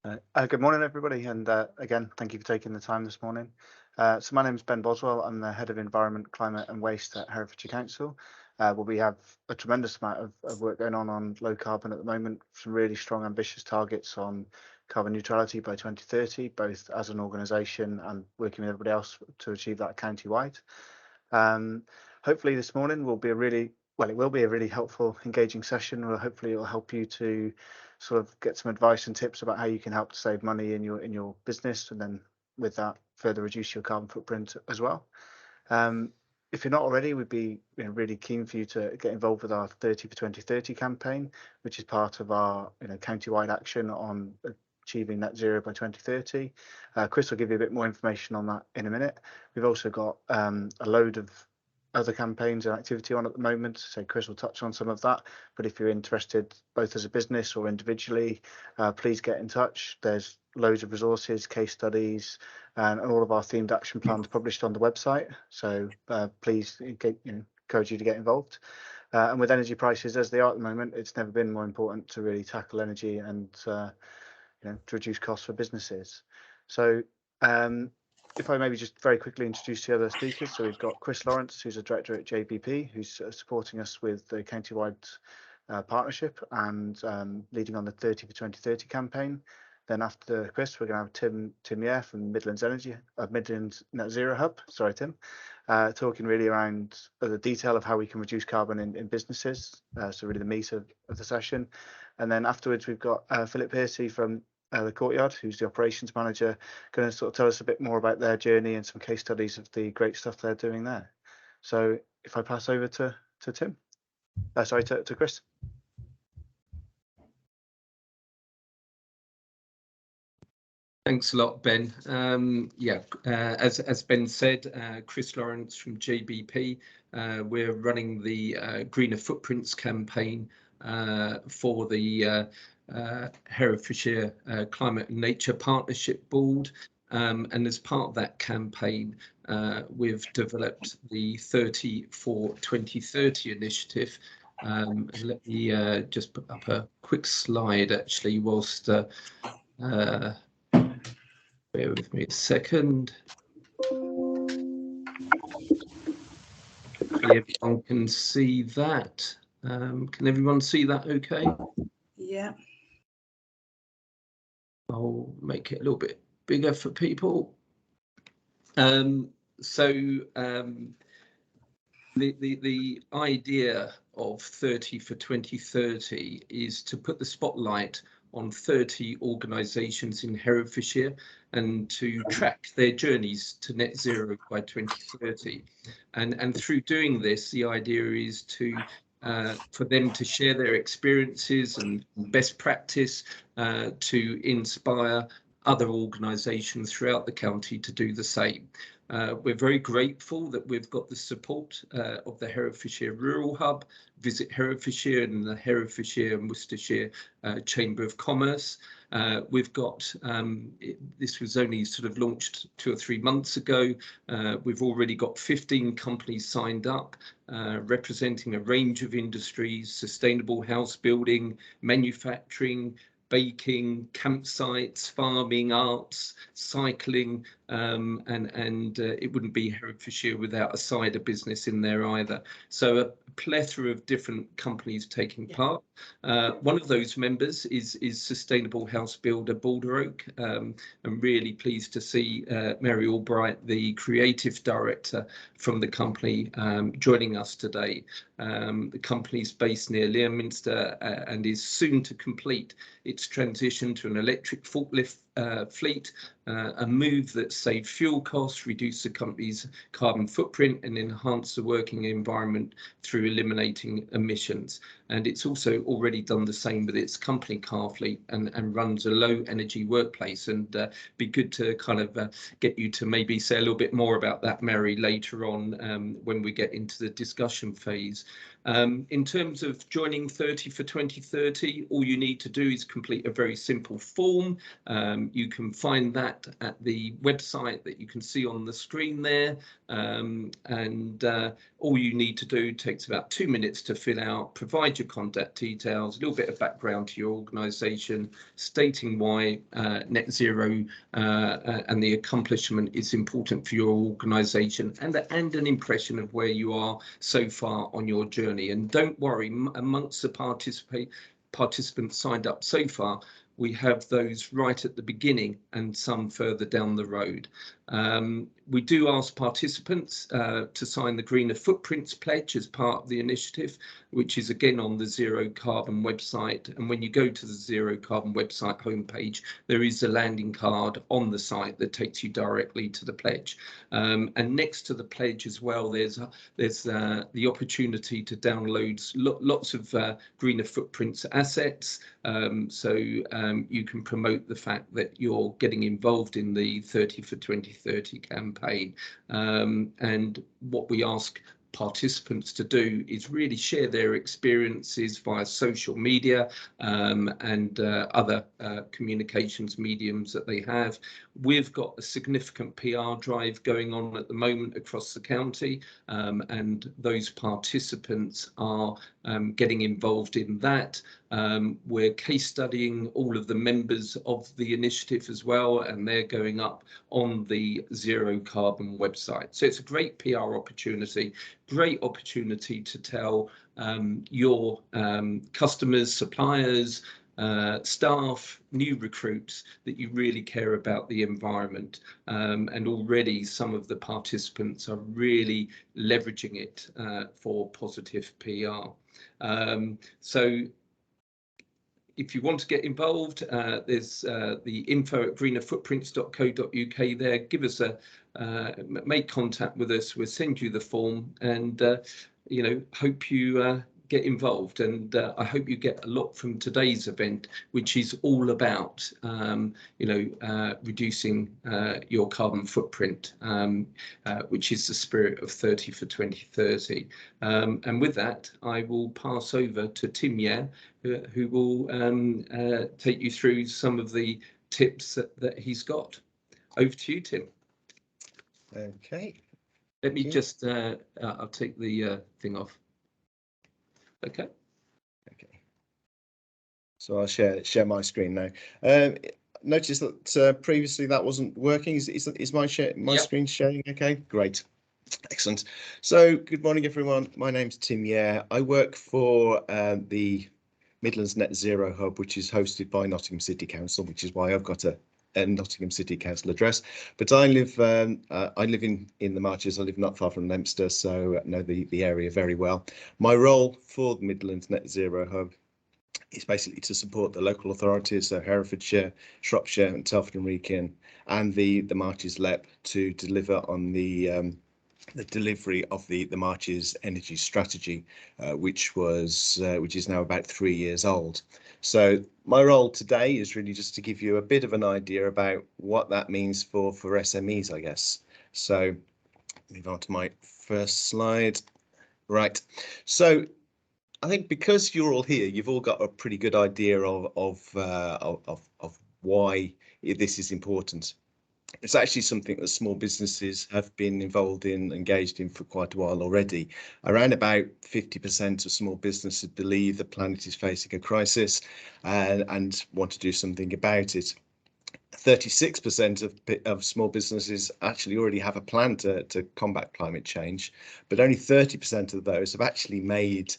Good morning, everybody, and again, thank you for taking the time this morning. So my name is Ben Boswell. I'm the Head of Environment, Climate and Waste at Herefordshire Council. Where we have a tremendous amount of work going on low carbon at the moment, some really strong, ambitious targets on carbon neutrality by 2030, both as an organisation and working with everybody else to achieve that county-wide. Hopefully this morning will be it will be a really helpful, engaging session. Hopefully it will help you to sort of get some advice and tips about how you can help to save money in your business, and then with that further reduce your carbon footprint as well. If you're not already, we'd be really keen for you to get involved with our 30 for 2030 campaign, which is part of our county-wide action on achieving net zero by 2030. Chris will give you a bit more information on that in a minute. We've also got a load of other campaigns and activity on at the moment, so Chris will touch on some of that. But if you're interested, both as a business or individually, please get in touch. There's loads of resources, case studies, and all of our themed action plans published on the website. So please encourage you to get involved. And with energy prices as they are at the moment, it's never been more important to really tackle energy and to reduce costs for businesses. So if I maybe just very quickly introduce the other speakers. So we've got Chris Lawrence, who's a director at JBP, who's supporting us with the county-wide partnership and leading on the 30 for 2030 campaign. Then after Chris, we're going to have Tim Yeh from Midlands Net Zero Hub. Sorry, Tim, talking really around the detail of how we can reduce carbon in businesses. So really the meat of the session. And then afterwards, we've got Philip Piercy from the Courtyard, who's the operations manager, going to sort of tell us a bit more about their journey and some case studies of the great stuff they're doing there. So if I pass over to Tim, to Chris. Thanks a lot, Ben. As Ben said, Chris Lawrence from JBP. We're running the Greener Footprints campaign for the Herefordshire Climate and Nature Partnership Board. And as part of that campaign, we've developed the 30 for 2030 initiative. Let me just put up a quick slide, actually, whilst bear with me a second. Hopefully everyone can see that. Can everyone see that okay? Yeah. I'll make it a little bit bigger for people. The idea of 30 for 2030 is to put the spotlight on 30 organisations in Herefordshire and to track their journeys to net zero by 2030. And through doing this, the idea is to for them to share their experiences and best practice to inspire other organisations throughout the county to do the same. We're very grateful that we've got the support of the Herefordshire Rural Hub, Visit Herefordshire, and the Herefordshire and Worcestershire Chamber of Commerce. We've got, this was only sort of launched 2 or 3 months ago. We've already got 15 companies signed up, representing a range of industries: sustainable house building, manufacturing, baking, campsites, farming, arts, cycling, and it wouldn't be Herefordshire without a cider business in there either. So a plethora of different companies taking part. One of those members is sustainable house builder Balder Oak. I'm really pleased to see Mary Albright, the creative director from the company, joining us today. The company's based near Leominster and is soon to complete its transition to an electric forklift fleet, a move that saves fuel costs, reduce the company's carbon footprint, and enhance the working environment through eliminating emissions. And it's also already done the same with its company car fleet and runs a low energy workplace. And be good to kind of get you to maybe say a little bit more about that, Mary, later on when we get into the discussion phase. In terms of joining 30 for 2030, all you need to do is complete a very simple form. You can find that at the website that you can see on the screen there, and all you need to do takes about 2 minutes to fill out, provide your contact details, a little bit of background to your organisation, stating why net zero and the accomplishment is important for your organisation, and an impression of where you are so far on your journey. And don't worry, amongst the participants signed up so far, we have those right at the beginning and some further down the road. We do ask participants to sign the Greener Footprints Pledge as part of the initiative, which is again on the Zero Carbon website. And when you go to the Zero Carbon website homepage, there is a landing card on the site that takes you directly to the pledge. And next to the pledge as well, there's the opportunity to download lots of Greener Footprints assets. So you can promote the fact that you're getting involved in the 30 for 2030 campaign. And what we ask participants to do is really share their experiences via social media and other communications mediums that they have. We've got a significant PR drive going on at the moment across the county, and those participants are getting involved in that. We're case studying all of the members of the initiative as well, and they're going up on the Zero Carbon website. So it's a great PR opportunity, great opportunity to tell your customers, suppliers, staff, new recruits that you really care about the environment, and already some of the participants are really leveraging it for positive PR. So if you want to get involved, there's the info@greenerfootprints.co.uk there. Give us make contact with us. We'll send you the form, and hope you get involved. And I hope you get a lot from today's event, which is all about reducing your carbon footprint, which is the spirit of 30 for 2030. And with that, I will pass over to Tim Yeh, who will take you through some of the tips that he's got. Over to you, Tim. Okay. Let me just, I'll take the thing off. Okay. Okay. So I'll share my screen now. Notice that previously that wasn't working. Is my screen sharing? Okay, great. Excellent. So good morning, everyone. My name's Tim Yeh. I work for the Midlands Net Zero Hub, which is hosted by Nottingham City Council, which is why I've got a Nottingham City Council address. But I live in the Marches. I live not far from Leominster, so know the area very well. My role for the Midlands Net Zero Hub is basically to support the local authorities, so Herefordshire, Shropshire, and Telford and Wrekin, and the Marches LEP to deliver on the delivery of the Marches energy strategy, which is now about 3 years old. So my role today is really just to give you a bit of an idea about what that means for SMEs, I guess. So move on to my first slide. Right. So I think because you're all here, you've all got a pretty good idea of why this is important. It's actually something that small businesses have been engaged in for quite a while already. Around about 50% of small businesses believe the planet is facing a crisis and want to do something about it. 36% of small businesses actually already have a plan to combat climate change, but only 30% of those have actually made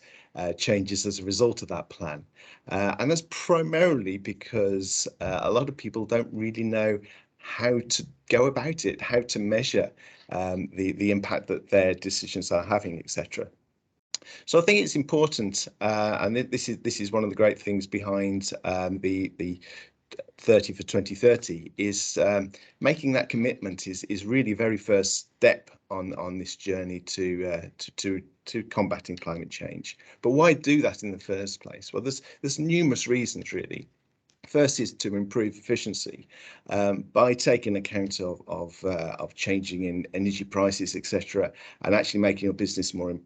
changes as a result of that plan. And that's primarily because a lot of people don't really know how to go about it, how to measure the impact that their decisions are having, etc. So I think it's important, and this is one of the great things behind the 30 for 2030 is making that commitment is really a very first step on this journey to combating climate change. But why do that in the first place? Well, there's numerous reasons really. First is to improve efficiency by taking account of changing in energy prices, etc., and actually making your business more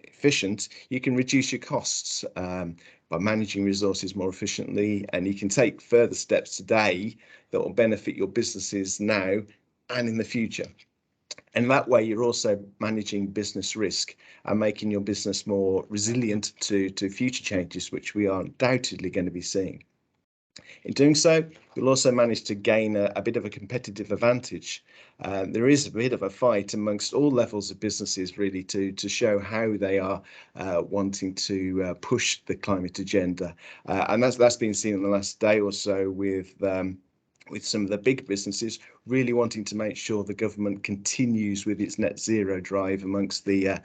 efficient, you can reduce your costs by managing resources more efficiently, and you can take further steps today that will benefit your businesses now and in the future. And that way you're also managing business risk and making your business more resilient to future changes, which we are undoubtedly going to be seeing. In doing so, you'll also manage to gain a bit of a competitive advantage. There is a bit of a fight amongst all levels of businesses really to show how they are wanting to push the climate agenda. And that's been seen in the last day or so with some of the big businesses really wanting to make sure the government continues with its net zero drive amongst the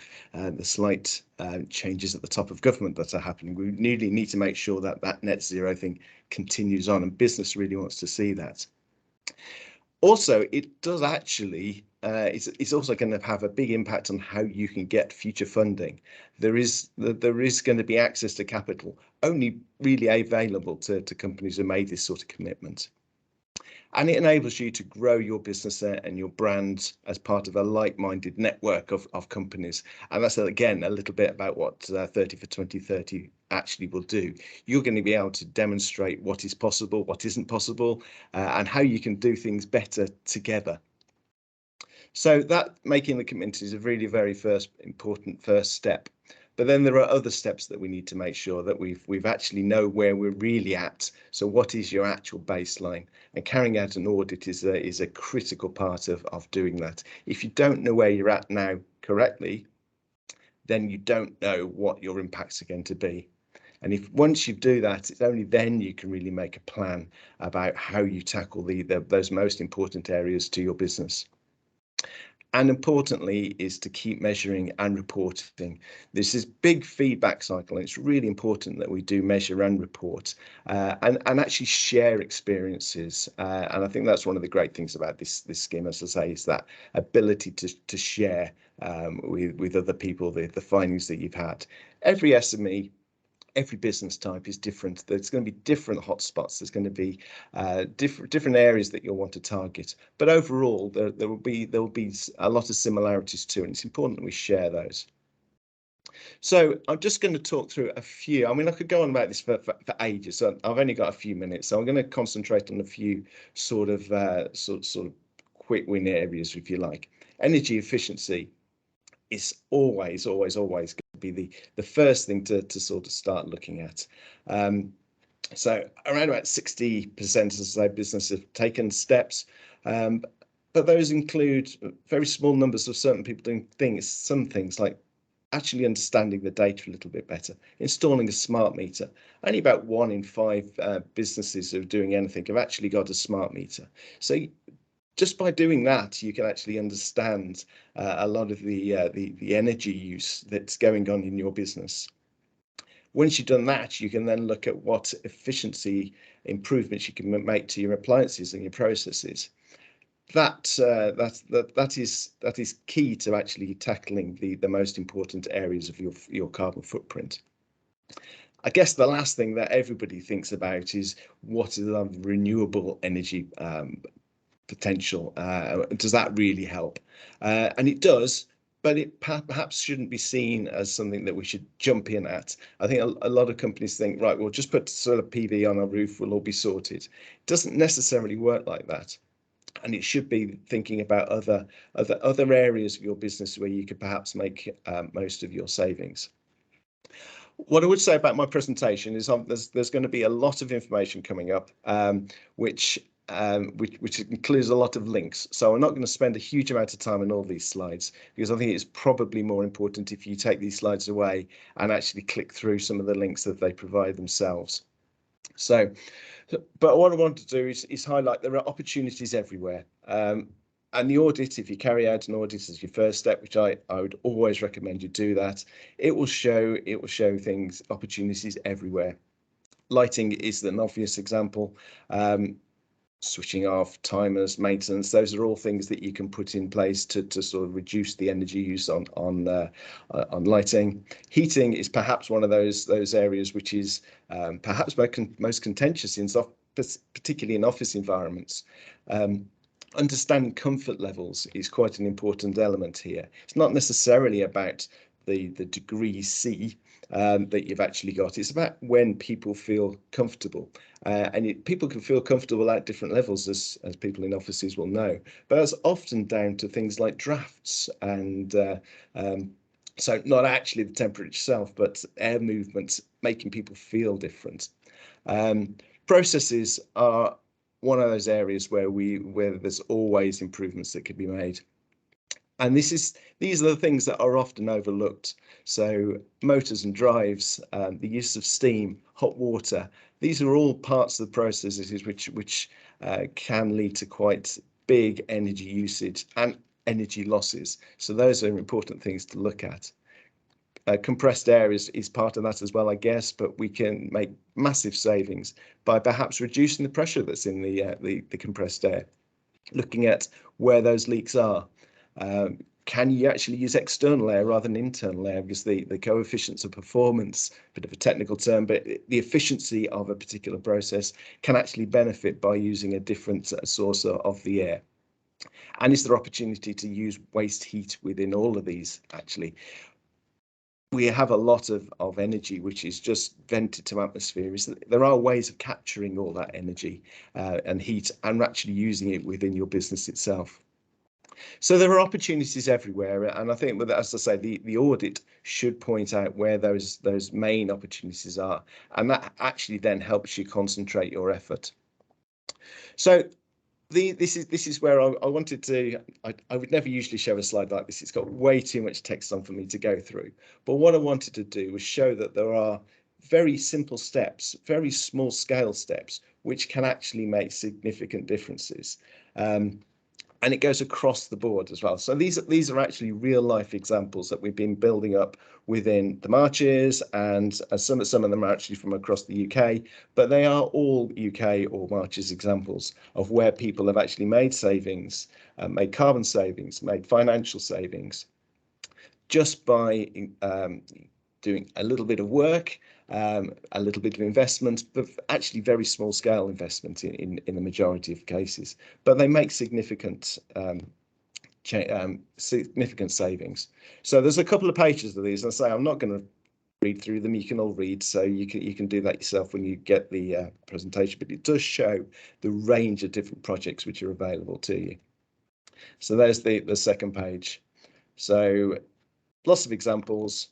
slight changes at the top of government that are happening. We really need to make sure that that net zero thing continues on, and business really wants to see that. Also, it does actually, it's also going to have a big impact on how you can get future funding. There is going to be access to capital only really available to companies who made this sort of commitment. And it enables you to grow your business and your brand as part of a like-minded network of companies. And that's, again, a little bit about what 30 for 2030 actually will do. You're going to be able to demonstrate what is possible, what isn't possible, and how you can do things better together. So that making the commitment is a really very important first step. But then there are other steps that we need to make sure that we've actually know where we're really at. So what is your actual baseline? And carrying out an audit is a critical part of doing that. If you don't know where you're at now correctly, then you don't know what your impacts are going to be. And if once you do that, it's only then you can really make a plan about how you tackle those most important areas to your business. And importantly is to keep measuring and reporting. This is big feedback cycle, and it's really important that we do measure and report and actually share experiences. And I think that's one of the great things about this scheme, as I say, is that ability to share with other people the findings that you've had. Every SME, every business type is different. There's going to be different hotspots. There's going to be different areas that you'll want to target. But overall, there will be a lot of similarities too, and it's important that we share those. So I'm just going to talk through a few. I mean, I could go on about this for ages. So I've only got a few minutes, so I'm going to concentrate on a few sort of quick win areas, if you like. Energy efficiency is always going to be the first thing to sort of start looking at. So around about 60% or so businesses have taken steps, but those include very small numbers of certain people doing some things like actually understanding the data a little bit better, installing a smart meter. Only about 1 in 5 businesses who are doing anything have actually got a smart meter. So just by doing that, you can actually understand a lot of the energy use that's going on in your business. Once you've done that, you can then look at what efficiency improvements you can make to your appliances and your processes. That is key to actually tackling the most important areas of your carbon footprint. I guess the last thing that everybody thinks about is what is the renewable energy potential. Does that really help? And it does, but it perhaps shouldn't be seen as something that we should jump in at. I think a lot of companies think, right, we'll just put solar PV on our roof, we'll all be sorted. It doesn't necessarily work like that. And it should be thinking about other areas of your business where you could perhaps make most of your savings. What I would say about my presentation is there's going to be a lot of information coming up, which includes a lot of links. So I'm not going to spend a huge amount of time on all these slides, because I think it's probably more important if you take these slides away and actually click through some of the links that they provide themselves. So, but what I want to do is highlight there are opportunities everywhere. And the audit, if you carry out an audit as your first step, which I would always recommend you do that, it will show things, opportunities everywhere. Lighting is an obvious example. Switching off, timers, maintenance, those are all things that you can put in place to sort of reduce the energy use on lighting. Heating is perhaps one of those areas which is perhaps most contentious particularly in office environments. Understanding comfort levels is quite an important element here. It's not necessarily about the degree C that you've actually got. It's about when people feel comfortable, and people can feel comfortable at different levels, as people in offices will know. But that's often down to things like drafts and so not actually the temperature itself, but air movements making people feel different. Processes are one of those areas where there's always improvements that could be made. And these are the things that are often overlooked. So motors and drives, the use of steam, hot water, these are all parts of the processes which can lead to quite big energy usage and energy losses. So those are important things to look at. Compressed air is part of that as well, I guess, but we can make massive savings by perhaps reducing the pressure that's in the compressed air, looking at where those leaks are. Can you actually use external air rather than internal air? Because the coefficients of performance, a bit of a technical term, but the efficiency of a particular process can actually benefit by using a different source of the air. And is there opportunity to use waste heat within all of these? Actually, we have a lot of energy which is just vented to atmosphere. There are ways of capturing all that energy and heat and actually using it within your business itself. So there are opportunities everywhere, and I think, as I say, the audit should point out where those main opportunities are, and that actually then helps you concentrate your effort. So this is where I wanted to. I would never usually show a slide like this. It's got way too much text on for me to go through. But what I wanted to do was show that there are very simple steps, very small scale steps, which can actually make significant differences. And it goes across the board as well. So these are actually real life examples that we've been building up within the marches, and some of them are actually from across the UK, but they are all UK or marches examples of where people have actually made savings, made carbon savings, made financial savings, just by doing a little bit of work, a little bit of investment, but actually very small scale investment in the majority of cases. But they make significant significant savings. So there's a couple of pages of these, and I say I'm not going to read through them. You can all read, so you can do that yourself when you get the presentation. But it does show the range of different projects which are available to you. So there's the second page. So lots of examples,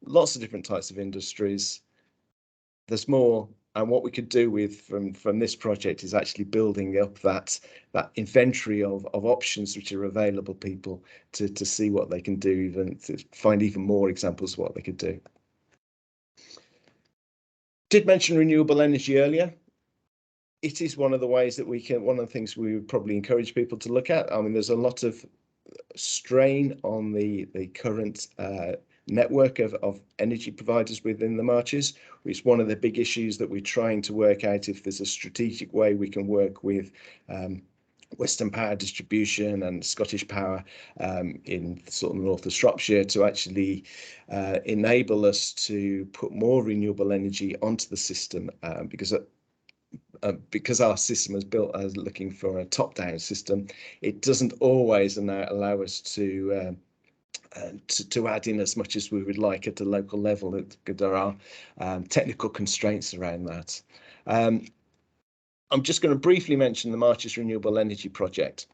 lots of different types of industries. There's more, and what we could do from this project is actually building up that inventory of options which are available people to see what they can do, even to find even more examples of what they could do. Did mention renewable energy earlier. It is one of the ways that one of the things we would probably encourage people to look at. I mean, there's a lot of strain on the current network of energy providers within the marches, which is one of the big issues that we're trying to work out, if there's a strategic way we can work with Western Power Distribution and Scottish Power in sort of north of Shropshire to actually enable us to put more renewable energy onto the system, because our system is built as looking for a top-down system. It doesn't always allow us to add in as much as we would like at the local level. There are technical constraints around that. I'm just going to briefly mention the Marches Renewable Energy Project.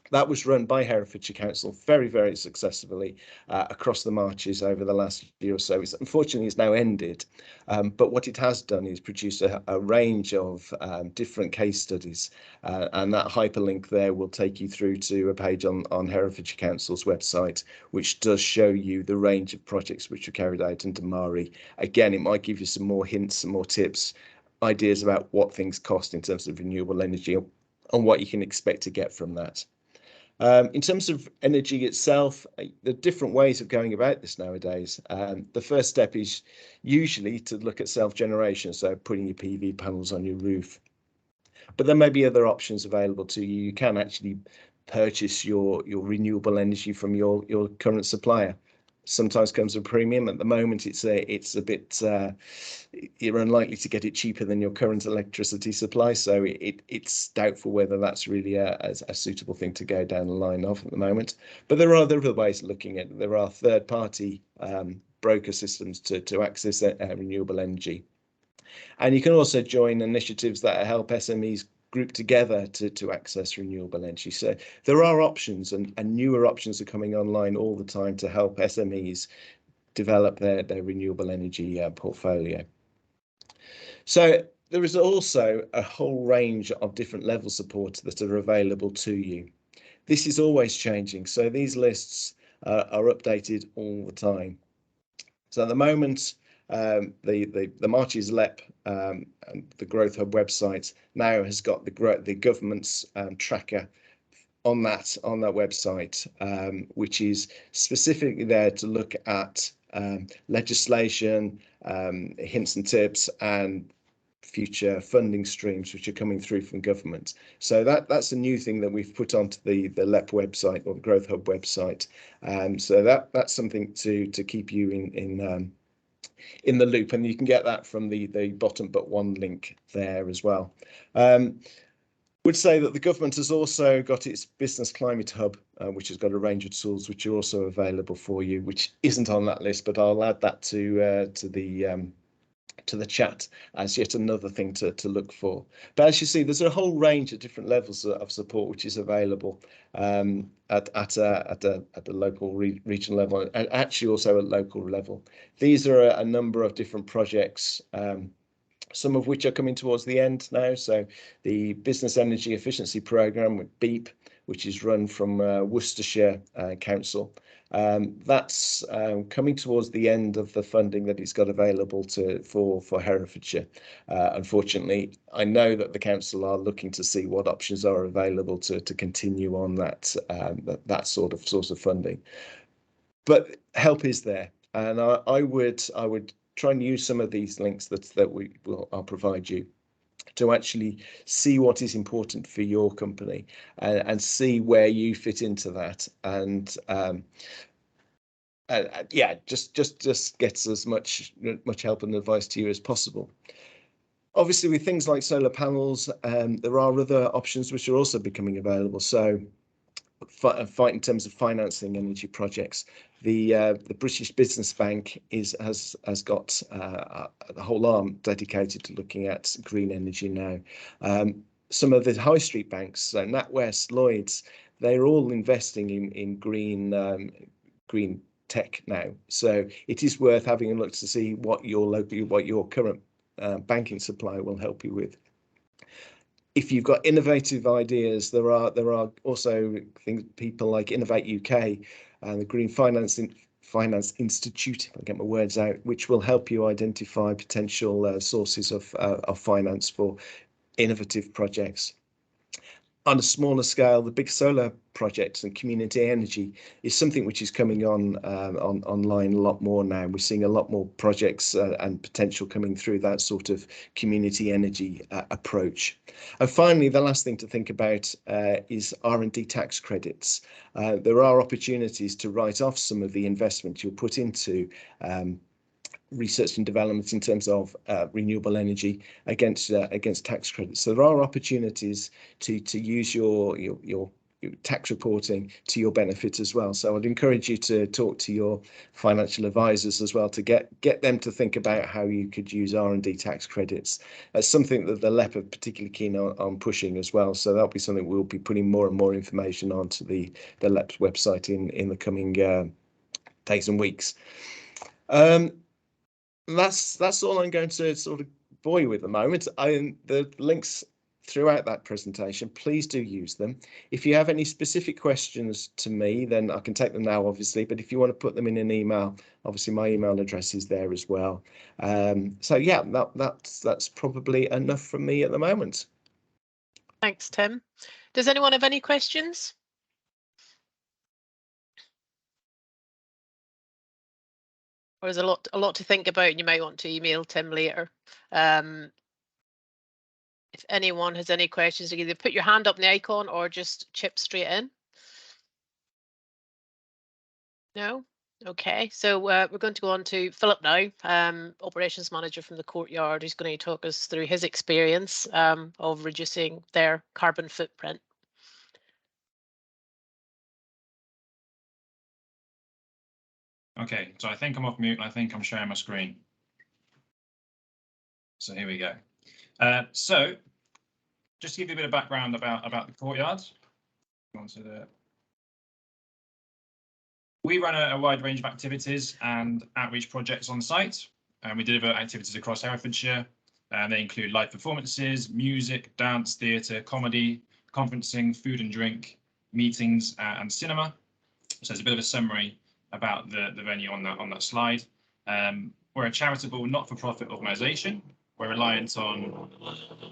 That was run by Herefordshire Council very, very successfully across the marches over the last year or so. Unfortunately, it's now ended, but what it has done is produce a range of different case studies, and that hyperlink there will take you through to a page on Herefordshire Council's website, which does show you the range of projects which are carried out under MARI. Again, it might give you some more hints, some more tips, ideas about what things cost in terms of renewable energy and what you can expect to get from that. In terms of energy itself, there are different ways of going about this nowadays. The first step is usually to look at self-generation, so putting your PV panels on your roof. But there may be other options available to you. You can actually purchase your renewable energy from your current supplier. sometimes comes with a premium. At the moment, it's a bit you're unlikely to get it cheaper than your current electricity supply, so it's doubtful whether that's really a suitable thing to go down the line of at the moment. But there are other ways of looking at it. There are third-party broker systems to access renewable energy, and you can also join initiatives that help SMEs group together to access renewable energy. So there are options, and newer options are coming online all the time to help SMEs develop their renewable energy portfolio. So there is also a whole range of different level supports that are available to you. This is always changing, so these lists are updated all the time. So at the moment, the Marches LEP and the Growth Hub website now has got the government's tracker on that website, which is specifically there to look at legislation, hints and tips, and future funding streams which are coming through from government. So that's a new thing that we've put onto the LEP website, or the Growth Hub website. So that's something to keep you in the loop, and you can get that from the bottom but one link there as well. Would say that the government has also got its Business Climate Hub, which has got a range of tools which are also available for you, which isn't on that list, but I'll add that to the chat as yet another thing to look for. But as you see, there's a whole range of different levels of support which is available at a local, regional level, and actually also at local level. These are a number of different projects, some of which are coming towards the end now. So the Business Energy Efficiency Programme with BEEP, which is run from Worcestershire Council. That's coming towards the end of the funding that it's got available for Herefordshire. Unfortunately, I know that the council are looking to see what options are available to continue on that sort of funding. But help is there, and I would try and use some of these links that I'll provide you to actually see what is important for your company, and see where you fit into that, and yeah, just gets as much help and advice to you as possible. Obviously, with things like solar panels, there are other options which are also becoming available. So fight in terms of financing energy projects. The British Business Bank has got a whole arm dedicated to looking at green energy now. Some of the high street banks, so NatWest, Lloyds, they're all investing in green tech now. So it is worth having a look to see what your current banking supplier will help you with. If you've got innovative ideas, there are also people like Innovate UK and the Green Finance Institute, if I get my words out, which will help you identify potential sources of finance for innovative projects. On a smaller scale, the big solar projects and community energy is something which is coming online a lot more now. We're seeing a lot more projects and potential coming through that sort of community energy approach. And finally, the last thing to think about is R&D tax credits. There are opportunities to write off some of the investment you'll put into research and development in terms of renewable energy against tax credits. So there are opportunities to use your tax reporting to your benefit as well. So I'd encourage you to talk to your financial advisors as well to get them to think about how you could use R&D tax credits. That's something that the LEP are particularly keen on pushing as well. So that'll be something we'll be putting more and more information onto the LEP's website in the coming days and weeks. That's all I'm going to sort of bore you with at the moment. The links throughout that presentation, please do use them. If you have any specific questions to me, then I can take them now, obviously, but if you want to put them in an email, obviously my email address is there as well. So yeah, that's probably enough from me at the moment. Thanks, Tim. Does anyone have any questions? Or there's a lot to think about, and you might want to email Tim later. If anyone has any questions, either put your hand up in the icon or just chip straight in. No? Okay, so we're going to go on to Philip now, operations manager from the Courtyard, who's going to talk us through his experience of reducing their carbon footprint. Okay, so I think I'm off mute and I think I'm sharing my screen. So here we go. So just to give you a bit of background about the Courtyard. We run a wide range of activities and outreach projects on site, and we deliver activities across Herefordshire. They include live performances, music, dance, theatre, comedy, conferencing, food and drink, meetings, and cinema. So there's a bit of a summary about the venue on that slide. We're a charitable, not-for-profit organisation. We're reliant on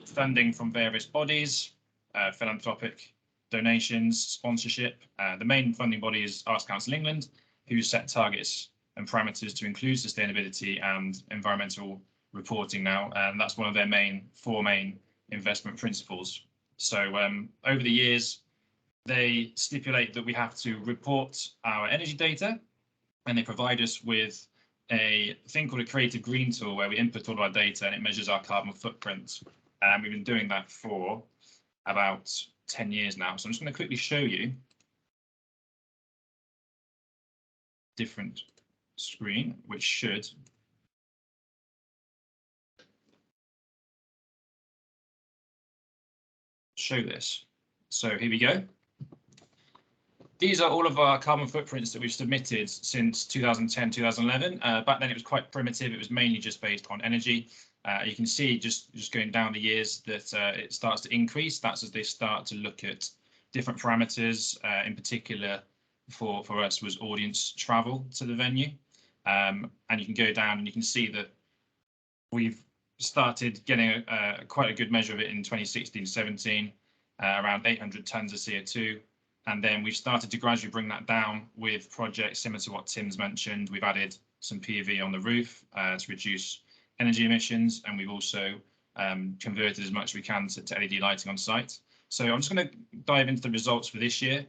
funding from various bodies, philanthropic donations, sponsorship. The main funding body is Arts Council England, who set targets and parameters to include sustainability and environmental reporting now, and that's one of their four main investment principles. So over the years, they stipulate that we have to report our energy data, and they provide us with a thing called a Creative Green tool where we input all of our data and it measures our carbon footprint. And we've been doing that for about 10 years now. So I'm just going to quickly show you different screen, which should show this. So here we go. These are all of our carbon footprints that we've submitted since 2010, 2011. Back then it was quite primitive. It was mainly just based on energy. You can see just going down the years that it starts to increase. That's as they start to look at different parameters. In particular, for us was audience travel to the venue. And you can go down and you can see that we've started getting quite a good measure of it in 2016, 17, around 800 tons of CO2. And then we've started to gradually bring that down with projects similar to what Tim's mentioned. We've added some PV on the roof to reduce energy emissions, and we've also converted as much as we can to LED lighting on site. So I'm just going to dive into the results for this year.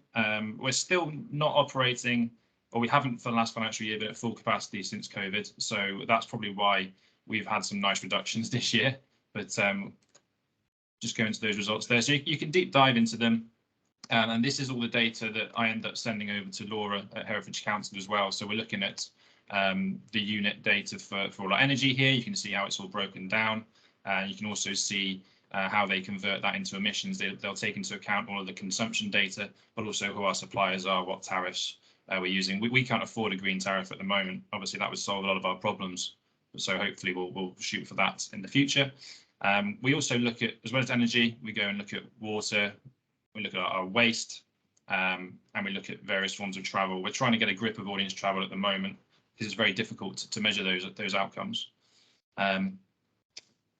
We're still not operating, or we haven't for the last financial year, been at full capacity since COVID. So that's probably why we've had some nice reductions this year. But just go into those results there. So you can deep dive into them. And this is all the data that I end up sending over to Laura at Herefordshire Council as well. So we're looking at the unit data for all our energy here. You can see how it's all broken down. You can also see how they convert that into emissions. They'll take into account all of the consumption data, but also who our suppliers are, what tariffs we're using. We can't afford a green tariff at the moment. Obviously, that would solve a lot of our problems. So hopefully we'll shoot for that in the future. We also look at, as well as energy, we go and look at water. We look at our waste, and we look at various forms of travel. We're trying to get a grip of audience travel at the moment because it's very difficult to measure those outcomes.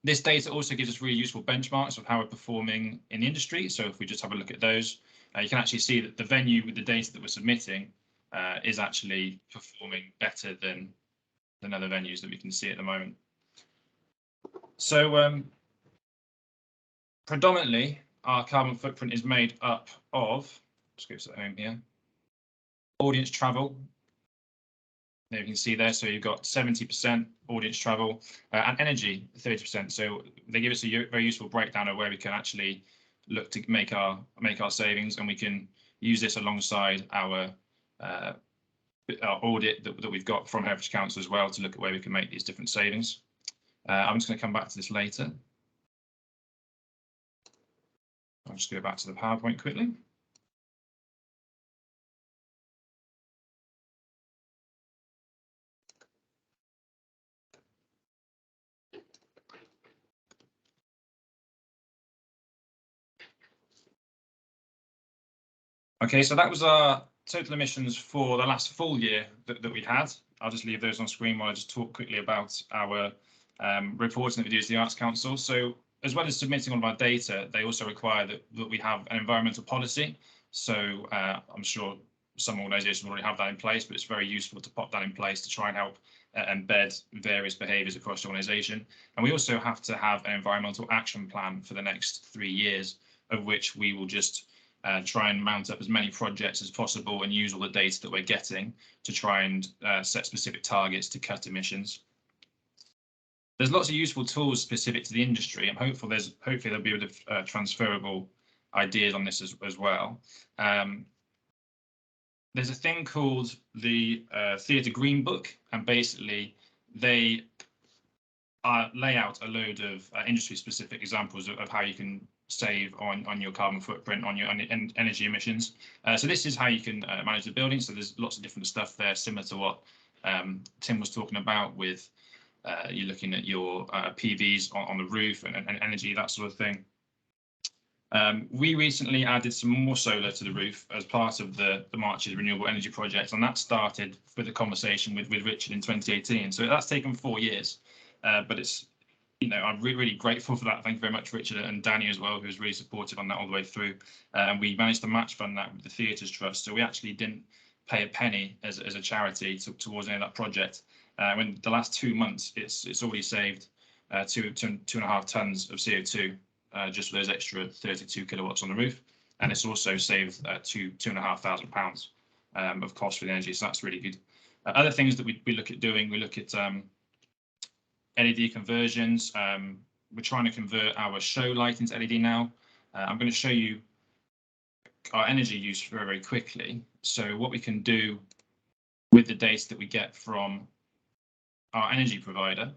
This data also gives us really useful benchmarks of how we're performing in the industry. So if we just have a look at those, you can actually see that the venue with the data that we're submitting is actually performing better than other venues that we can see at the moment. So predominantly, our carbon footprint is made up of, let's go to home here, audience travel. There you can see there, so you've got 70% audience travel and energy, 30%. So they give us a very useful breakdown of where we can actually look to make our savings, and we can use this alongside our audit that we've got from Herefordshire Council as well to look at where we can make these different savings. I'm just going to come back to this later. I'll just go back to the PowerPoint quickly. Okay, so that was our total emissions for the last full year that we had. I'll just leave those on screen while I just talk quickly about our reporting that we do as the Arts Council. So as well as submitting all of our data, they also require that we have an environmental policy. So I'm sure some organisations already have that in place, but it's very useful to pop that in place to try and help embed various behaviours across the organisation. And we also have to have an environmental action plan for the next 3 years, of which we will just try and mount up as many projects as possible and use all the data that we're getting to try and set specific targets to cut emissions. There's lots of useful tools specific to the industry. I'm hopeful hopefully there'll be a bit of transferable ideas on this as well. There's a thing called the Theatre Green Book, and basically they lay out a load of industry-specific examples of how you can save on your carbon footprint, on your energy emissions. So this is how you can manage the building. So there's lots of different stuff there, similar to what Tim was talking about with you're looking at your PVs on the roof and energy, that sort of thing. We recently added some more solar to the roof as part of the March's Renewable Energy project, and that started with a conversation with Richard in 2018. So that's taken 4 years, but it's, I'm really grateful for that. Thank you very much, Richard, and Danny as well, who's really supportive on that all the way through. And we managed to match fund that with the Theatres Trust, so we actually didn't pay a penny as a charity towards any of that project. In the last 2 months, it's already saved 2.5 tons of CO2. Just for those extra 32 kilowatts on the roof, and it's also saved £2,500 of cost for the energy, so that's really good. Other things that we look at doing, we look at LED conversions. We're trying to convert our show light into LED now. I'm going to show you our energy use very, very quickly. So what we can do with the data that we get from our energy provider.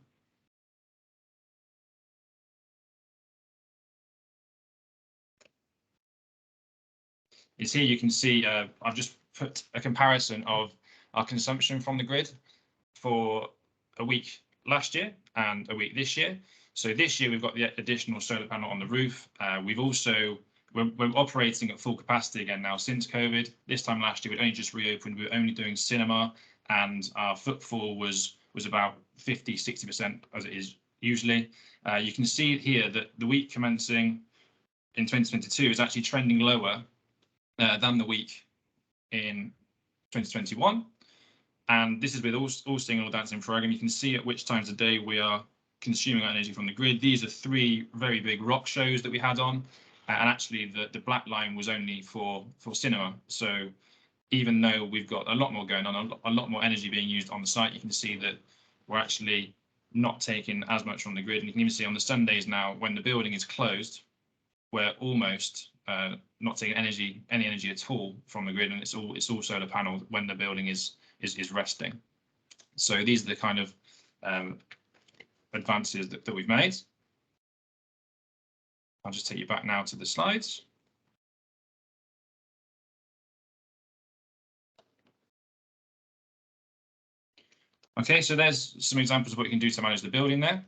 Is here you can see I've just put a comparison of our consumption from the grid for a week last year and a week this year. So this year we've got the additional solar panel on the roof. We're operating at full capacity again now since COVID. This time last year we'd only just reopened. We were only doing cinema, and our footfall was about 50–60% as it is usually. You can see here that the week commencing in 2022 is actually trending lower than the week in 2021, and this is with all singing, all dancing program. You can see at which times of day we are consuming our energy from the grid. These are 3 very big rock shows that we had on, and actually the black line was only for cinema. So even though we've got a lot more going on, a lot more energy being used on the site, you can see that we're actually not taking as much from the grid. And you can even see on the Sundays now, when the building is closed, we're almost not taking any energy at all from the grid, and it's all solar panels when the building is resting. So these are the kind of advances that we've made. I'll just take you back now to the slides. Okay, so there's some examples of what you can do to manage the building there.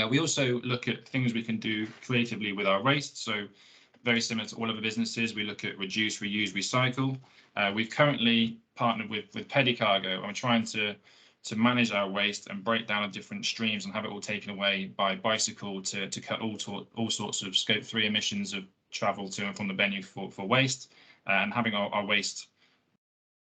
We also look at things we can do creatively with our waste. So very similar to all other businesses, we look at reduce, reuse, recycle. We've currently partnered with Pedicargo, and we're trying to manage our waste and break down the different streams and have it all taken away by bicycle to cut all sorts of scope 3 emissions of travel to and from the venue for waste. And having our waste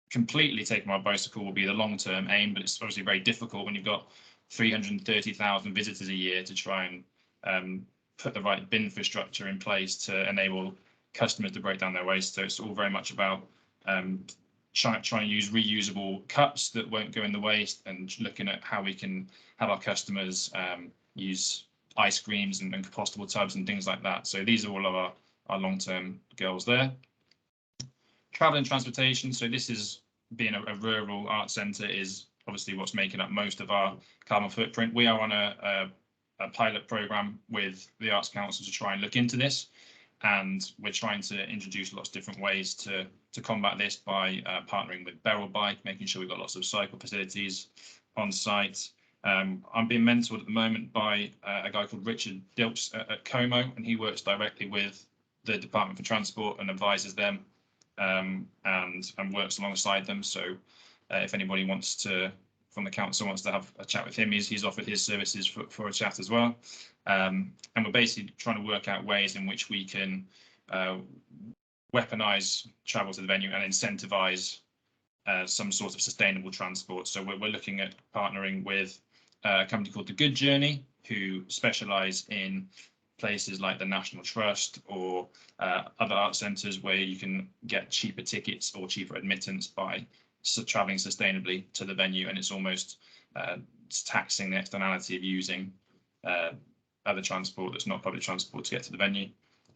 completely taken by bicycle will be the long-term aim, but it's obviously very difficult when you've got 330,000 visitors a year to try and put the right bin infrastructure in place to enable customers to break down their waste. So it's all very much about trying to use reusable cups that won't go in the waste, and looking at how we can have our customers use ice creams and compostable tubs and things like that. So these are all of our long-term goals there. Travel and transportation. So this is, being a rural arts centre, is obviously what's making up most of our carbon footprint. We are on a pilot programme with the Arts Council to try and look into this, and we're trying to introduce lots of different ways to combat this by partnering with Beryl Bike, making sure we've got lots of cycle facilities on site. I'm being mentored at the moment by a guy called Richard Dilks at Como, and he works directly with the Department for Transport and advises them and works alongside them. So if anybody wants to, from the council, wants to have a chat with him, he's offered his services for a chat as well. And we're basically trying to work out ways in which we can weaponize travel to the venue and incentivize some sort of sustainable transport. So we're looking at partnering with a company called The Good Journey, who specialize in places like the National Trust or other art centres where you can get cheaper tickets or cheaper admittance by travelling sustainably to the venue, and it's almost taxing the externality of using other transport that's not public transport to get to the venue.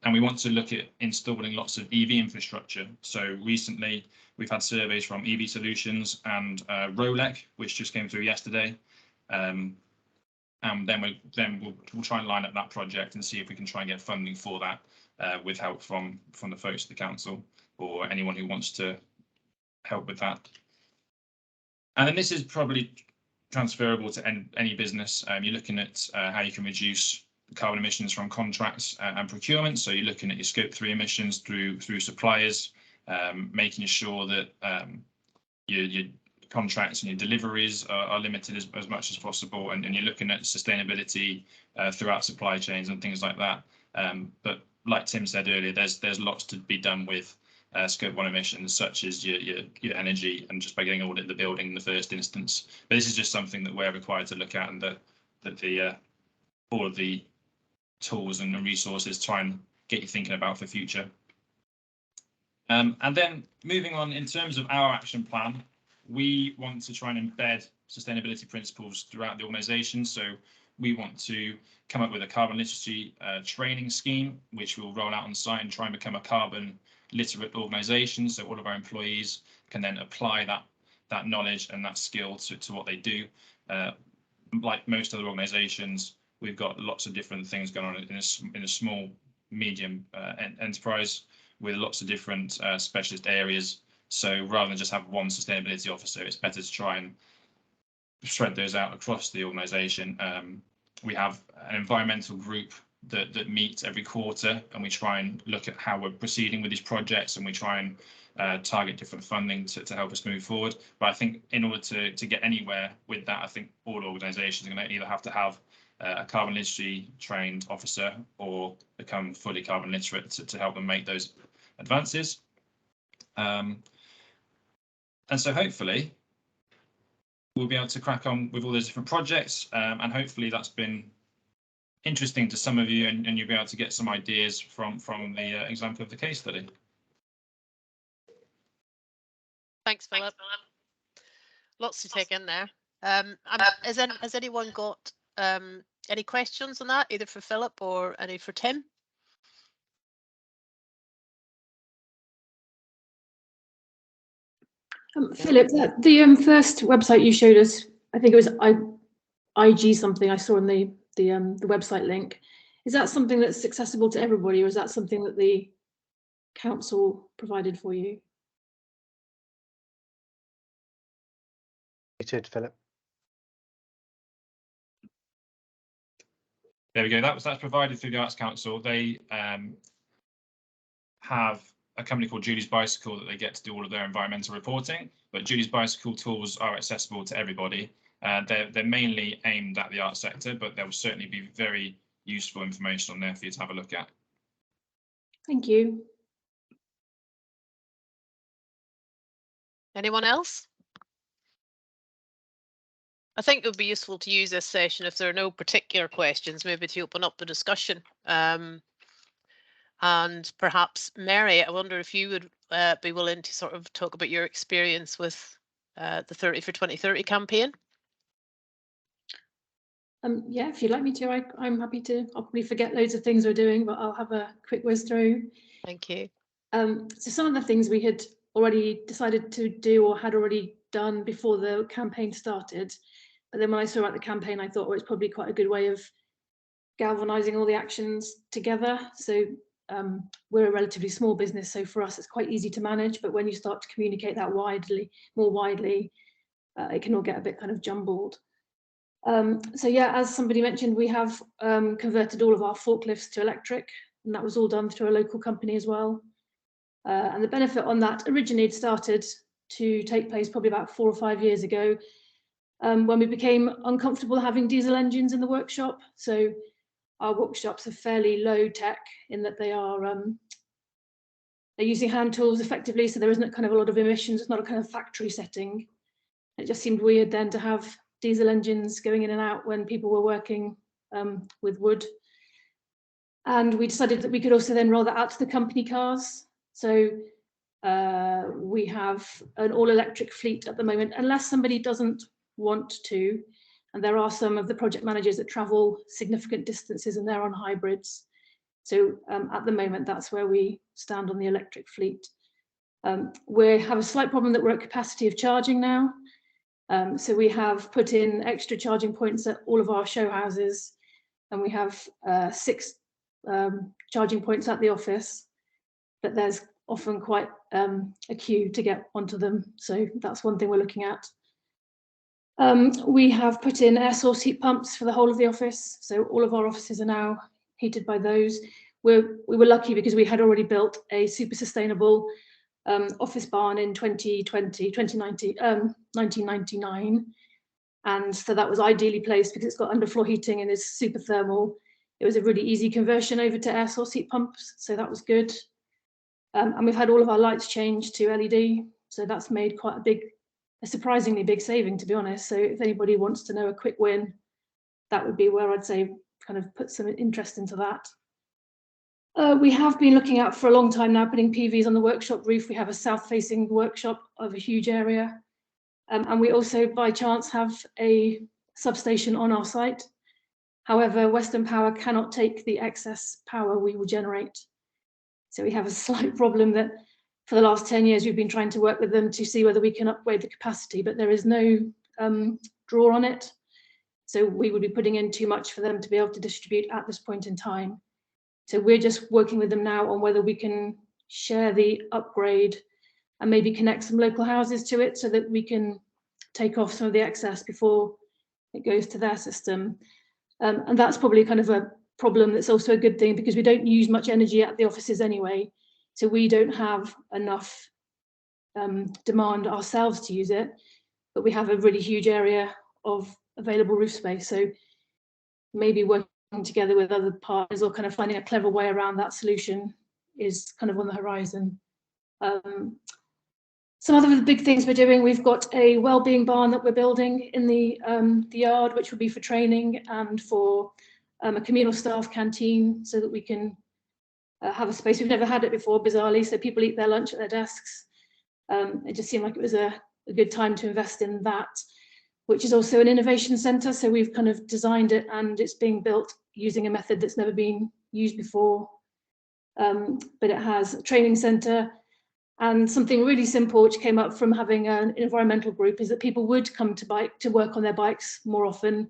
And we want to look at installing lots of EV infrastructure. So recently we've had surveys from EV Solutions and Rolec, which just came through yesterday. And then we'll try and line up that project and see if we can try and get funding for that with help from the folks at the council or anyone who wants to help with that. And then this is probably transferable to any business. You're looking at how you can reduce carbon emissions from contracts and procurement. So you're looking at your scope 3 emissions through suppliers, making sure that your contracts and your deliveries are limited as much as possible, and you're looking at sustainability throughout supply chains and things like that. But like Tim said earlier, there's lots to be done with scope 1 emissions, such as your energy, and just by getting audit the building in the first instance. But this is just something that we're required to look at, and that all of the tools and resources try and get you thinking about for future. And then moving on, in terms of our action plan, we want to try and embed sustainability principles throughout the organisation. So we want to come up with a carbon literacy training scheme, which we'll roll out on site and try and become a carbon literate organisation. So all of our employees can then apply that knowledge and that skill to what they do. Like most other organisations, we've got lots of different things going on in a small, medium enterprise with lots of different specialist areas. So rather than just have one sustainability officer, it's better to try and spread those out across the organisation. We have an environmental group that meets every quarter, and we try and look at how we're proceeding with these projects, and we try and target different funding to help us move forward. But I think in order to get anywhere with that, I think all organisations are going to either have to have a carbon literacy trained officer or become fully carbon literate to help them make those advances. And so hopefully we'll be able to crack on with all those different projects, and hopefully that's been interesting to some of you, and you'll be able to get some ideas from the example of the case study. Thanks, Philip. Lots to take in there. Has anyone got any questions on that, either for Philip or any for Tim? Philip, the first website you showed us, I think it was IG something I saw in the website link. Is that something that's accessible to everybody, or is that something that the council provided for you? Philip. There we go. That's provided through the Arts Council. They have a company called Julie's Bicycle that they get to do all of their environmental reporting, but Julie's Bicycle tools are accessible to everybody. They're mainly aimed at the art sector, but there will certainly be very useful information on there for you to have a look at. Thank you. Anyone else? I think it would be useful to use this session, if there are no particular questions, maybe to open up the discussion. And perhaps Mary, I wonder if you would be willing to sort of talk about your experience with the 30 for 2030 campaign. Yeah, if you'd like me to, I'm happy to. I'll probably forget loads of things we're doing, but I'll have a quick whiz through. Thank you. So some of the things we had already decided to do or had already done before the campaign started. But then when I saw about the campaign, I thought, well, it's probably quite a good way of galvanizing all the actions together. So we're a relatively small business, so for us it's quite easy to manage, but when you start to communicate that more widely, it can all get a bit kind of jumbled. So yeah, as somebody mentioned, we have converted all of our forklifts to electric, and that was all done through a local company as well. And the benefit on that originally had started to take place probably about 4 or 5 years ago, when we became uncomfortable having diesel engines in the workshop. So our workshops are fairly low tech in that they're using hand tools effectively, so there isn't kind of a lot of emissions. It's not a kind of factory setting. It just seemed weird then to have diesel engines going in and out when people were working with wood. And we decided that we could also then roll that out to the company cars. So we have an all-electric fleet at the moment, unless somebody doesn't want to. And there are some of the project managers that travel significant distances and they're on hybrids. So at the moment, that's where we stand on the electric fleet. We have a slight problem that we're at capacity of charging now. So we have put in extra charging points at all of our show houses, and we have 6 charging points at the office, but there's often quite a queue to get onto them. So that's one thing we're looking at. We have put in air source heat pumps for the whole of the office. So all of our offices are now heated by those. We were lucky because we had already built a super sustainable office barn in 1999. And so that was ideally placed because it's got underfloor heating and is super thermal. It was a really easy conversion over to air source heat pumps. So that was good. And we've had all of our lights changed to LED. So that's made quite a surprisingly big saving, to be honest. So if anybody wants to know a quick win, that would be where I'd say kind of put some interest into that. We have been looking at for a long time now putting PVs on the workshop roof. We have a south-facing workshop of a huge area. And we also, by chance, have a substation on our site. However, Western Power cannot take the excess power we will generate. So we have a slight problem that for the last 10 years, we've been trying to work with them to see whether we can upgrade the capacity, but there is no draw on it. So we would be putting in too much for them to be able to distribute at this point in time. So we're just working with them now on whether we can share the upgrade and maybe connect some local houses to it so that we can take off some of the excess before it goes to their system. And that's probably kind of a problem that's also a good thing because we don't use much energy at the offices anyway. So we don't have enough demand ourselves to use it, but we have a really huge area of available roof space. So maybe working together with other partners or kind of finding a clever way around that solution is kind of on the horizon. Some other big things we're doing, we've got a wellbeing barn that we're building in the yard, which will be for training and for a communal staff canteen so that we can have a space. We've never had it before, bizarrely, so people eat their lunch at their desks. It just seemed like it was a good time to invest in that, which is also an innovation centre. So we've kind of designed it and it's being built using a method that's never been used before. But it has a training centre, and something really simple which came up from having an environmental group is that people would come to work on their bikes more often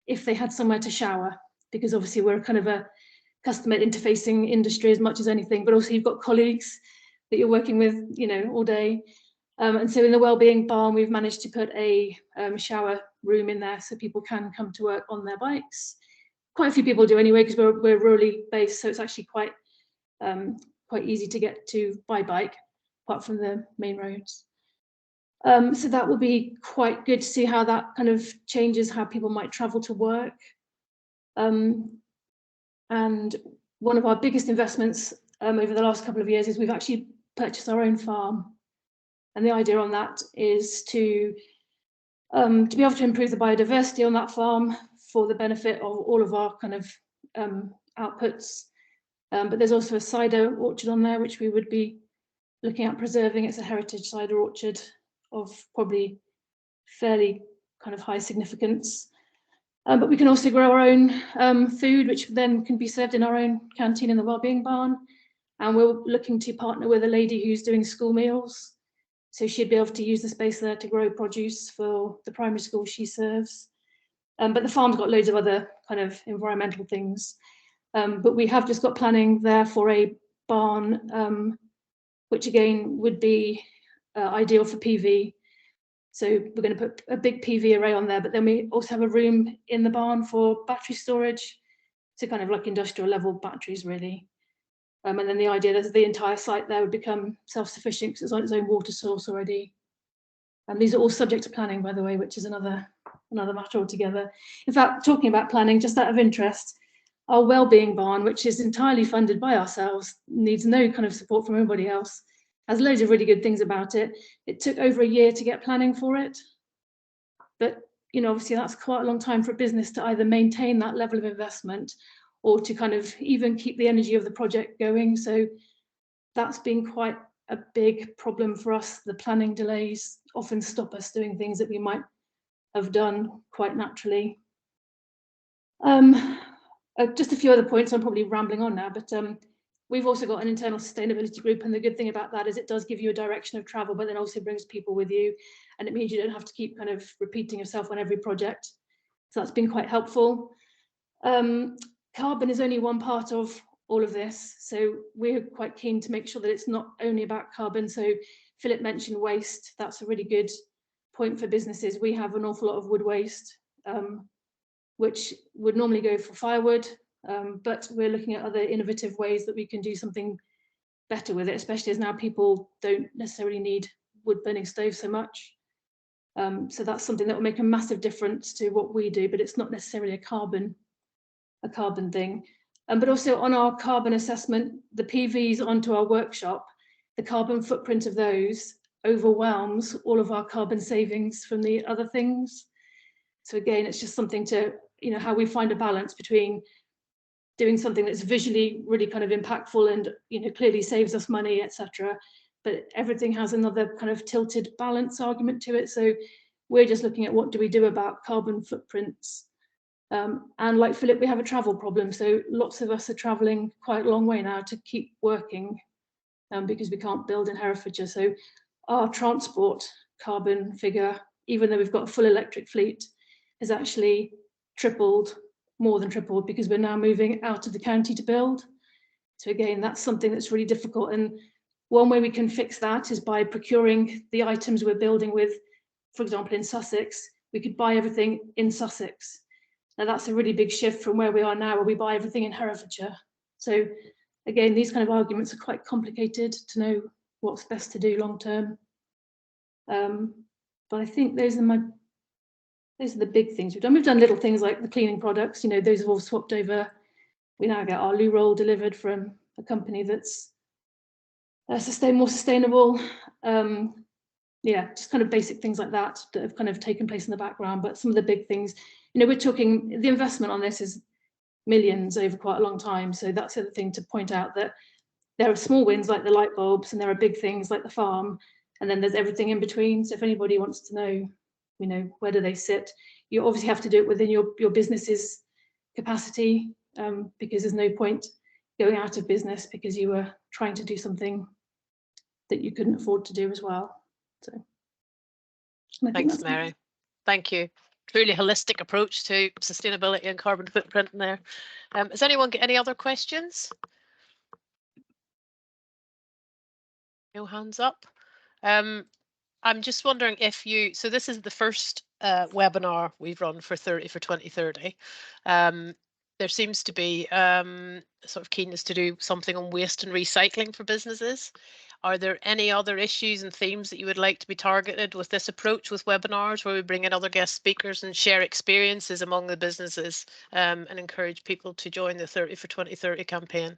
if they had somewhere to shower, because obviously we're kind of a customer interfacing industry as much as anything, but also you've got colleagues that you're working with, you know, all day. And so in the wellbeing barn, we've managed to put a shower room in there so people can come to work on their bikes. Quite a few people do anyway, because we're rurally based, so it's actually quite easy to get to by bike, apart from the main roads. So that will be quite good to see how that kind of changes how people might travel to work. And one of our biggest investments over the last couple of years is we've actually purchased our own farm. And the idea on that is to be able to improve the biodiversity on that farm for the benefit of all of our kind of outputs. But there's also a cider orchard on there, which we would be looking at preserving. It's a heritage cider orchard of probably fairly kind of high significance. But we can also grow our own food, which then can be served in our own canteen in the wellbeing barn. And we're looking to partner with a lady who's doing school meals. So she'd be able to use the space there to grow produce for the primary school she serves. But the farm's got loads of other kind of environmental things. But we have just got planning there for a barn, which again would be ideal for PV. So we're going to put a big PV array on there, but then we also have a room in the barn for battery storage. So kind of like industrial level batteries really. And then the idea is the entire site there would become self-sufficient because it's on its own water source already. And these are all subject to planning, by the way, which is another matter altogether. In fact, talking about planning, just out of interest, our wellbeing barn, which is entirely funded by ourselves, needs no kind of support from anybody else, has loads of really good things about it. It took over a year to get planning for it. But, you know, obviously that's quite a long time for a business to either maintain that level of investment or to kind of even keep the energy of the project going. So that's been quite a big problem for us. The planning delays often stop us doing things that we might have done quite naturally. Just a few other points. I'm probably rambling on now, but we've also got an internal sustainability group, and the good thing about that is it does give you a direction of travel, but then also brings people with you, and it means you don't have to keep kind of repeating yourself on every project. So that's been quite helpful. Carbon is only one part of all of this, so we're quite keen to make sure that it's not only about carbon. So Philip mentioned waste. That's a really good point for businesses. We have an awful lot of wood waste, which would normally go for firewood, but we're looking at other innovative ways that we can do something better with it, especially as now people don't necessarily need wood burning stoves so much. So that's something that will make a massive difference to what we do, but it's not necessarily a carbon thing. But also on our carbon assessment, the PVs onto our workshop, the carbon footprint of those overwhelms all of our carbon savings from the other things. So again, it's just something to, how we find a balance between doing something that's visually really kind of impactful and, clearly saves us money, etc. But everything has another kind of tilted balance argument to it. So we're just looking at what do we do about carbon footprints. And like Philip, we have a travel problem. So lots of us are traveling quite a long way now to keep working because we can't build in Herefordshire. So our transport carbon figure, even though we've got a full electric fleet, has actually more than tripled, because we're now moving out of the county to build. So again, that's something that's really difficult. And one way we can fix that is by procuring the items we're building with. For example, in Sussex, we could buy everything in Sussex. Now that's a really big shift from where we are now, where we buy everything in Herefordshire. So again, these kind of arguments are quite complicated to know what's best to do long term. But I think those are the big things we've done. We've done little things like the cleaning products, those have all swapped over. We now get our loo roll delivered from a company that's more sustainable. Yeah, just kind of basic things like that have kind of taken place in the background. But some of the big things, we're talking, the investment on this is millions over quite a long time. So that's the other thing to point out, that there are small wins like the light bulbs, and there are big things like the farm, and then there's everything in between. So if anybody wants to know, where do they sit, you obviously have to do it within your business's capacity, because there's no point going out of business because you were trying to do something that you couldn't afford to do as well. So thanks, Mary. Thank you. Truly holistic approach to sustainability and carbon footprint in there. Has anyone got any other questions? No hands up. I'm just wondering if so this is the first webinar we've run for 30 for 2030. There seems to be sort of keenness to do something on waste and recycling for businesses. Are there any other issues and themes that you would like to be targeted with this approach with webinars, where we bring in other guest speakers and share experiences among the businesses and encourage people to join the 30 for 2030 campaign?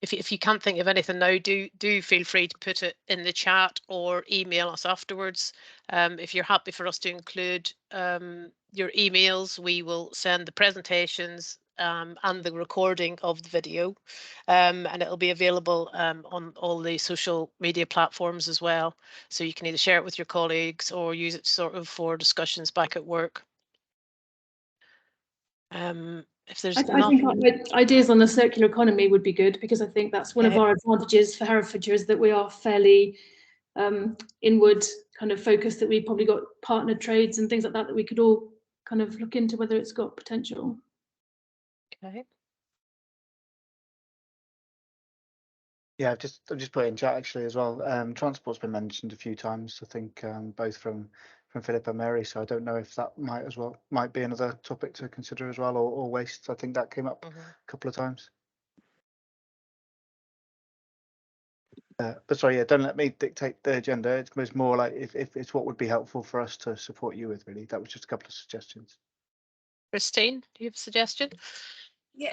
If you can't think of anything now, do feel free to put it in the chat or email us afterwards. If you're happy for us to include your emails, we will send the presentations and the recording of the video, and it'll be available on all the social media platforms as well. So you can either share it with your colleagues or use it sort of for discussions back at work. If there's I think ideas on the circular economy would be good, because I think that's one of our advantages for Herefordshire, is that we are fairly inward kind of focused, that we've probably got partner trades and things like that we could all kind of look into whether it's got potential. Okay. Yeah, I've just put it in chat actually as well. Transport's been mentioned a few times, I think, both from Philip and Mary. So I don't know if that might be another topic to consider as well, or waste. I think that came up a couple of times. But sorry, yeah, don't let me dictate the agenda. It's more like if it's what would be helpful for us to support you with, really. That was just a couple of suggestions. Christine, do you have a suggestion? Yeah,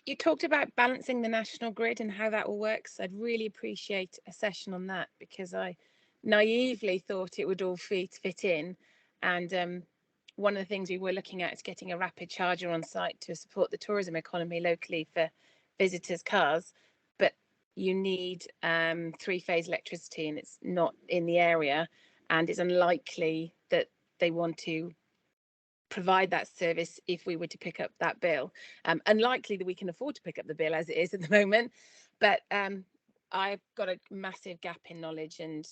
you talked about balancing the national grid and how that all works. I'd really appreciate a session on that, because I naively thought it would all fit in, and one of the things we were looking at is getting a rapid charger on site to support the tourism economy locally for visitors' cars. But you need 3-phase electricity, and it's not in the area, and it's unlikely that they want to provide that service if we were to pick up that bill. Unlikely that we can afford to pick up the bill as it is at the moment, but I've got a massive gap in knowledge and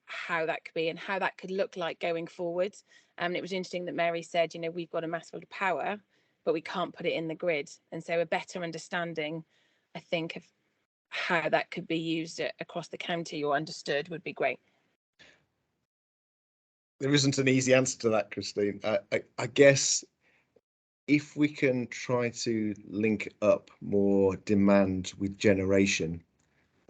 how that could be and how that could look like going forward. And it was interesting that Mary said, you know, we've got a mass amount of power, but we can't put it in the grid. And so a better understanding, I think, of how that could be used across the county or understood would be great. There isn't an easy answer to that, Christine. I guess if we can try to link up more demand with generation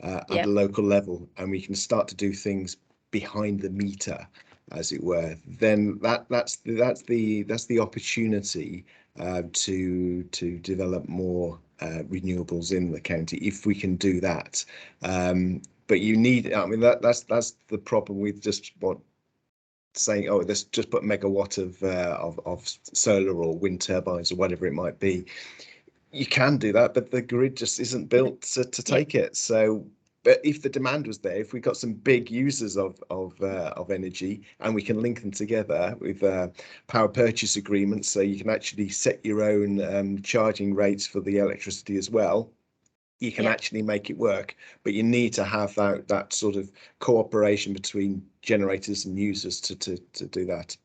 at a local level, and we can start to do things behind the meter, as it were, then that's the opportunity to develop more renewables in the county if we can do that. But you need, I mean, that's the problem with just what saying, oh, let's just put megawatt of solar or wind turbines or whatever it might be. You can do that, but the grid just isn't built to take it. So, but if the demand was there, if we got some big users of energy, and we can link them together with power purchase agreements, so you can actually set your own charging rates for the electricity as well, you can actually make it work. But you need to have that sort of cooperation between generators and users to do that.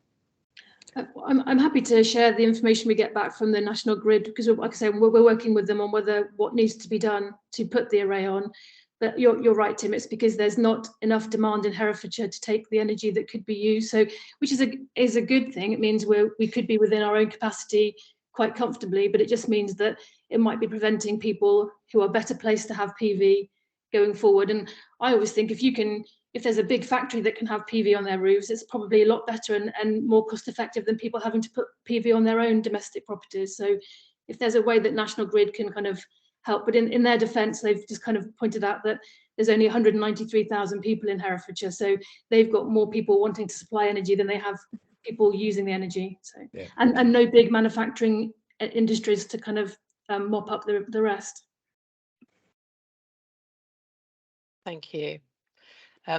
I'm happy to share the information we get back from the National Grid, because, like I say, we're working with them on what needs to be done to put the array on. But you're right, Tim. It's because there's not enough demand in Herefordshire to take the energy that could be used. So, which is a good thing. It means we could be within our own capacity quite comfortably, but it just means that it might be preventing people who are better placed to have PV going forward. And I always think if there's a big factory that can have PV on their roofs, it's probably a lot better and more cost effective than people having to put PV on their own domestic properties. So if there's a way that National Grid can kind of help, but in their defence, they've just kind of pointed out that there's only 193,000 people in Herefordshire, so they've got more people wanting to supply energy than they have people using the energy. So and no big manufacturing industries to kind of mop up the rest. Thank you.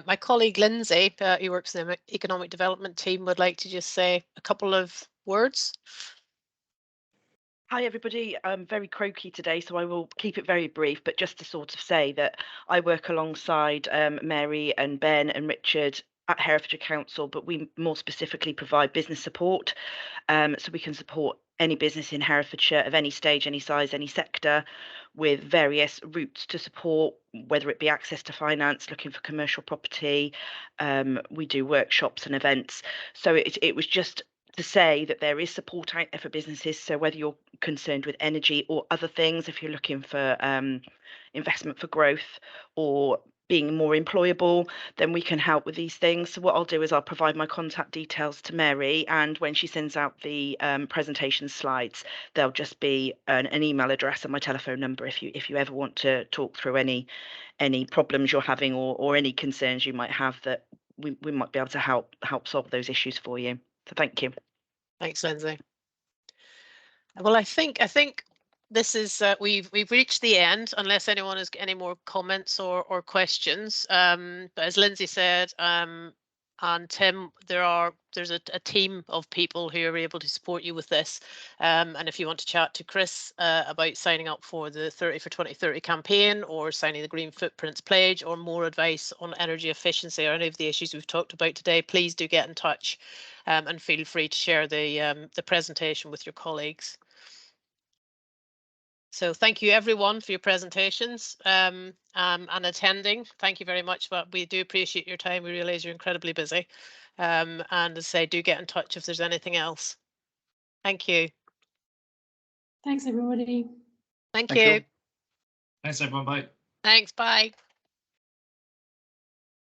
My colleague Lindsay, who works in the economic development team, would like to just say a couple of words. Hi everybody, I'm very croaky today, so I will keep it very brief, but just to sort of say that I work alongside Mary and Ben and Richard at Herefordshire Council, but we more specifically provide business support, so we can support any business in Herefordshire of any stage, any size, any sector, with various routes to support, whether it be access to finance, looking for commercial property. We do workshops and events, so it was just to say that there is support out there for businesses. So whether you're concerned with energy or other things, if you're looking for investment for growth or being more employable, then we can help with these things. So what I'll do is I'll provide my contact details to Mary, and when she sends out the presentation slides, there'll just be an email address and my telephone number if you ever want to talk through any problems you're having or any concerns you might have, that we might be able to help solve those issues for you. So thank you. Thanks, Lindsay. Well, I think this is we've reached the end, unless anyone has any more comments or questions. But as Lindsay said, and Tim, there's a team of people who are able to support you with this. And if you want to chat to Chris about signing up for the 30 for 2030 campaign, or signing the Green Footprints pledge, or more advice on energy efficiency or any of the issues we've talked about today, please do get in touch, and feel free to share the presentation with your colleagues. So thank you everyone for your presentations and attending. Thank you very much. But we do appreciate your time. We realise you're incredibly busy. And as I say, do get in touch if there's anything else. Thank you. Thanks, everybody. Thank Thank you. you. Thanks everyone, bye. Thanks, bye.